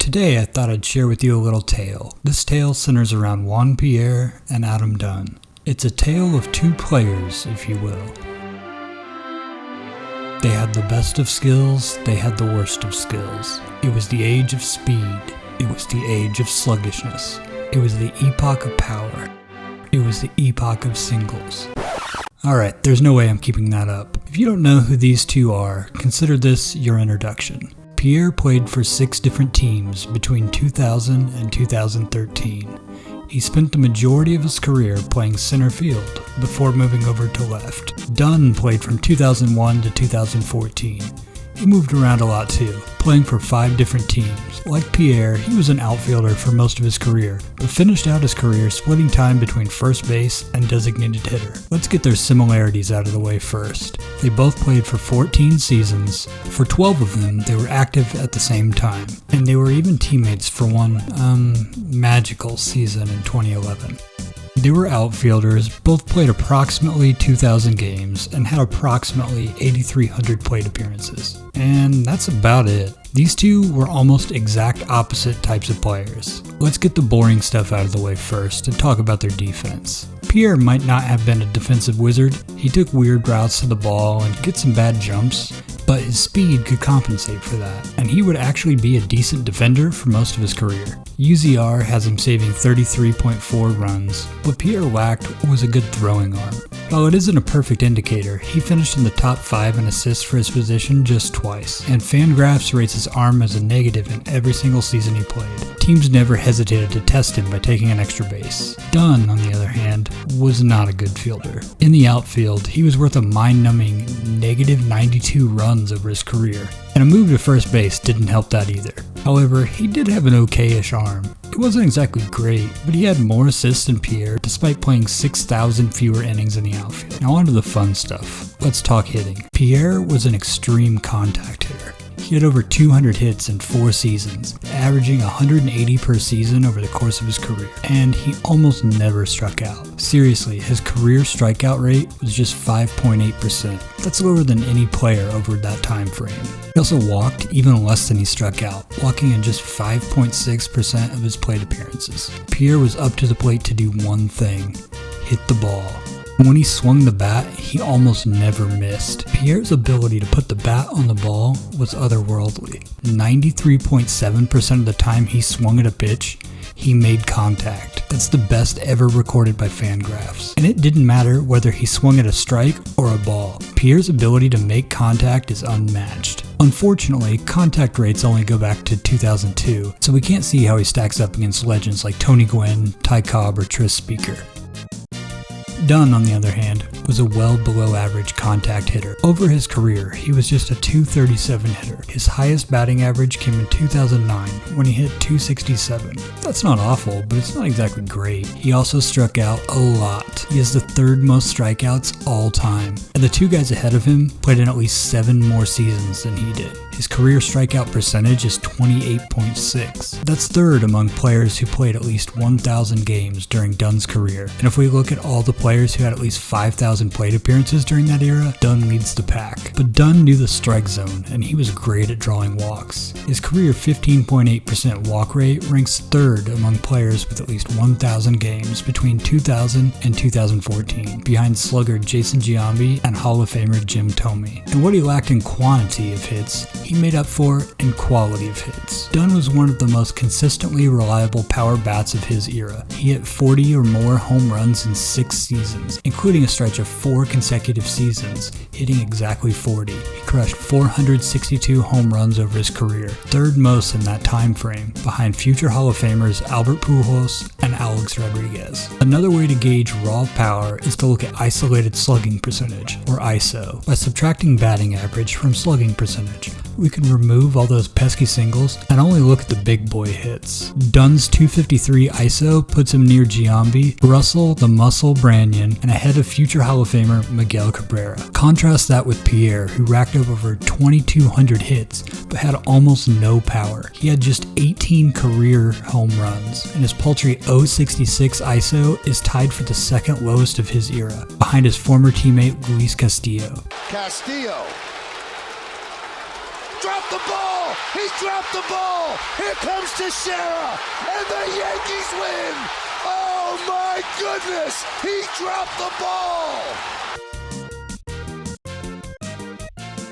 Today I thought I'd share with you a little tale. This tale centers around Juan Pierre and Dunn. It's a tale of two players, if you will. They had the best of skills, they had the worst of skills. It was the age of speed. It was the age of sluggishness. It was the epoch of power. It was the epoch of singles. Alright, there's no way I'm keeping that up. If you don't know who these two are, consider this your introduction. Pierre played for 6 different teams between 2000 and 2013. He spent the majority of his career playing center field before moving over to left. Dunn played from 2001 to 2014. He moved around a lot too, playing for 5 different teams. Like Pierre, he was an outfielder for most of his career, but finished out his career splitting time between first base and designated hitter. Let's get their similarities out of the way first. They both played for 14 seasons. For 12 of them, they were active at the same time, and they were even teammates for one, magical season in 2011. They were outfielders, both played approximately 2,000 games, and had approximately 8,300 plate appearances. And that's about it. These two were almost exact opposite types of players. Let's get the boring stuff out of the way first and talk about their defense. Pierre might not have been a defensive wizard. He took weird routes to the ball and get some bad jumps, but his speed could compensate for that, and he would actually be a decent defender for most of his career. UZR has him saving 33.4 runs. What Pierre lacked was a good throwing arm. While it isn't a perfect indicator, he finished in the top 5 in assists for his position just twice, and Fangraphs rates his arm as a negative in every single season he played. Teams never hesitated to test him by taking an extra base. Dunn, on the other hand, was not a good fielder. In the outfield, he was worth a mind-numbing negative 92 runs over his career, and a move to first base didn't help that either. However, he did have an okay-ish arm. It wasn't exactly great, but he had more assists than Pierre despite playing 6,000 fewer innings in the outfield. Now on to the fun stuff. Let's talk hitting. Pierre was an extreme contact hitter. He had over 200 hits in 4 seasons, averaging 180 per season over the course of his career, and he almost never struck out. Seriously, his career strikeout rate was just 5.8%. That's lower than any player over that time frame. He also walked even less than he struck out, walking in just 5.6% of his plate appearances. Pierre was up to the plate to do one thing: hit the ball. When he swung the bat, he almost never missed. Pierre's ability to put the bat on the ball was otherworldly. 93.7% of the time he swung at a pitch, he made contact. That's the best ever recorded by Fangraphs. And it didn't matter whether he swung at a strike or a ball. Pierre's ability to make contact is unmatched. Unfortunately, contact rates only go back to 2002, so we can't see how he stacks up against legends like Tony Gwynn, Ty Cobb, or Tris Speaker. Dunn, on the other hand, was a well below average contact hitter. Over his career, he was just a .237 hitter. His highest batting average came in 2009 when he hit .267. That's not awful, but it's not exactly great. He also struck out a lot. He has the 3rd most strikeouts all time, and the 2 guys ahead of him played in at least 7 more seasons than he did. His career strikeout percentage is 28.6. That's 3rd among players who played at least 1,000 games during Dunn's career. And if we look at all the players who had at least 5,000 plate appearances during that era, Dunn leads the pack. But Dunn knew the strike zone, and he was great at drawing walks. His career 15.8% walk rate ranks 3rd among players with at least 1,000 games between 2000 and 2014, behind slugger Jason Giambi and Hall of Famer Jim Thome. And what he lacked in quantity of hits, he made up for in quality of hits. Dunn was one of the most consistently reliable power bats of his era. He hit 40 or more home runs in 6 seasons, including a stretch of 4 consecutive seasons, hitting exactly 40. He crushed 462 home runs over his career, 3rd most in that time frame, behind future Hall of Famers Albert Pujols and Alex Rodriguez. Another way to gauge raw power is to look at isolated slugging percentage, or ISO, by subtracting batting average from slugging percentage. We can remove all those pesky singles and only look at the big boy hits. Dunn's .253 ISO puts him near Giambi, Russell the Muscle Branyan, and ahead of future Hall of Famer Miguel Cabrera. Contrast that with Pierre, who racked up over 2,200 hits but had almost no power. He had just 18 career home runs, and his paltry .066 ISO is tied for the 2nd lowest of his era, behind his former teammate Luis Castillo. dropped the ball! He dropped the ball! Here comes Teixeira! And the Yankees win! Oh my goodness! He dropped the ball!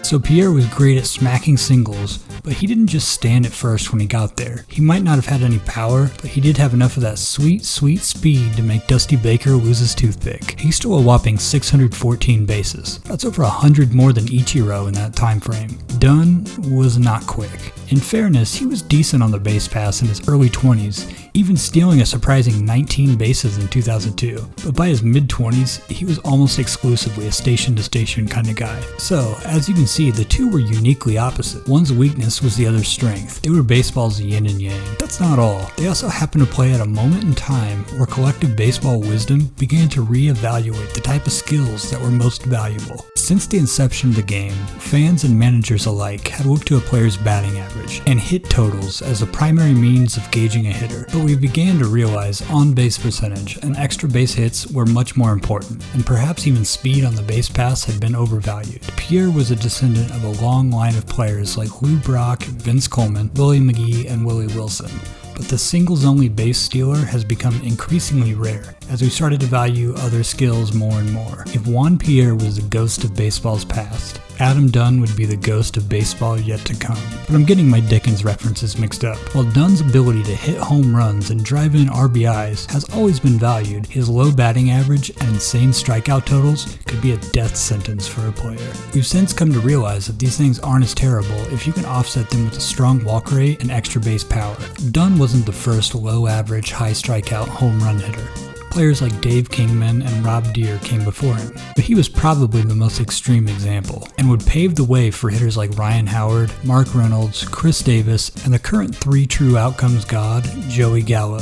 So Pierre was great at smacking singles, but he didn't just stand at first when he got there. He might not have had any power, but he did have enough of that sweet, sweet speed to make Dusty Baker lose his toothpick. He stole a whopping 614 bases. That's over 100 more than Ichiro in that time frame. Dunn was not quick. In fairness, he was decent on the base pass in his early 20s, even stealing a surprising 19 bases in 2002. But by his mid-20s, he was almost exclusively a station-to-station kind of guy. So, as you can see, the two were uniquely opposite. One's weakness was the other's strength. They were baseball's yin and yang. That's not all. They also happened to play at a moment in time where collective baseball wisdom began to reevaluate the type of skills that were most valuable. Since the inception of the game, fans and managers alike had looked to a player's batting average and hit totals as a primary means of gauging a hitter. But we began to realize on-base percentage and extra base hits were much more important, and perhaps even speed on the base pass had been overvalued. Pierre was a descendant of a long line of players like Lou Brock, Vince Coleman, Willie McGee, and Willie Wilson. But the singles-only base stealer has become increasingly rare as we started to value other skills more and more. If Juan Pierre was the ghost of baseball's past, Adam Dunn would be the ghost of baseball yet to come. But I'm getting my Dickens references mixed up. While Dunn's ability to hit home runs and drive in RBIs has always been valued, his low batting average and insane strikeout totals could be a death sentence for a player. We've since come to realize that these things aren't as terrible if you can offset them with a strong walk rate and extra base power. Dunn wasn't the first low average, high strikeout home run hitter. Players like Dave Kingman and Rob Deere came before him, but he was probably the most extreme example, and would pave the way for hitters like Ryan Howard, Mark Reynolds, Chris Davis, and the current three true outcomes god, Joey Gallo.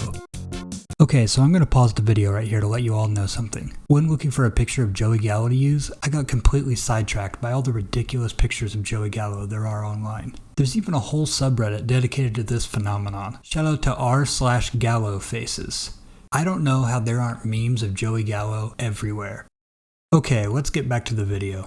Okay, so I'm going to pause the video right here to let you all know something. When looking for a picture of Joey Gallo to use, I got completely sidetracked by all the ridiculous pictures of Joey Gallo there are online. There's even a whole subreddit dedicated to this phenomenon. Shout out to r/Gallo faces. I don't know how there aren't memes of Joey Gallo everywhere. Okay, let's get back to the video.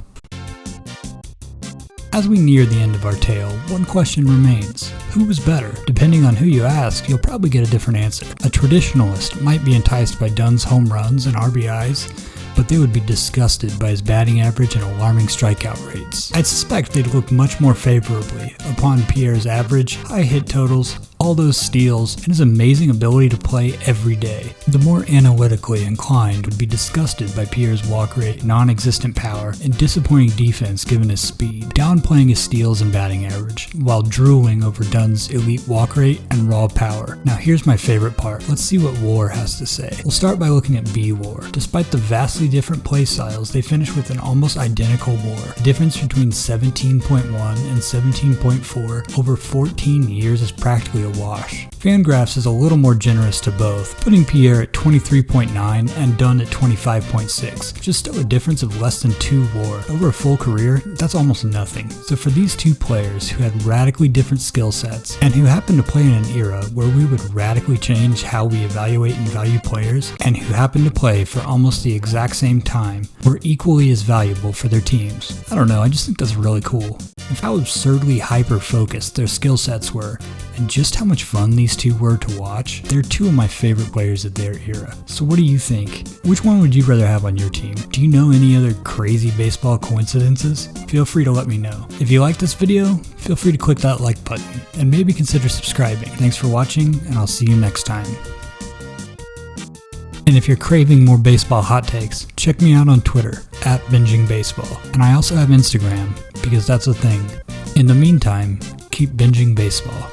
As we near the end of our tale, one question remains. Who was better? Depending on who you ask, you'll probably get a different answer. A traditionalist might be enticed by Dunn's home runs and RBIs, but they would be disgusted by his batting average and alarming strikeout rates. I'd suspect they'd look much more favorably upon Pierre's average, high hit totals, all those steals, and his amazing ability to play every day. The more analytically inclined would be disgusted by Pierre's walk rate, non-existent power, and disappointing defense given his speed, downplaying his steals and batting average, while drooling over Dunn's elite walk rate and raw power. Now here's my favorite part. Let's see what WAR has to say. We'll start by looking at B-WAR. Despite the vastly different play styles, they finish with an almost identical WAR. The difference between 17.1 and 17.4 over 14 years is practically a wash. Fangraphs is a little more generous to both, putting Pierre at 23.9 and Dunn at 25.6, which is still a difference of less than 2 WAR. Over a full career, that's almost nothing. So for these two players who had radically different skill sets, and who happened to play in an era where we would radically change how we evaluate and value players, and who happened to play for almost the exact same time, were equally as valuable for their teams. I don't know, I just think that's really cool. And how absurdly hyper-focused their skill sets were, and just how much fun these two were to watch, they're two of my favorite players of their era. So what do you think? Which one would you rather have on your team? Do you know any other crazy baseball coincidences? Feel free to let me know. If you like this video, feel free to click that like button, and maybe consider subscribing. Thanks for watching, and I'll see you next time. And if you're craving more baseball hot takes, check me out on Twitter, @BingingBaseball. And I also have Instagram, because that's a thing. In the meantime, keep binging baseball.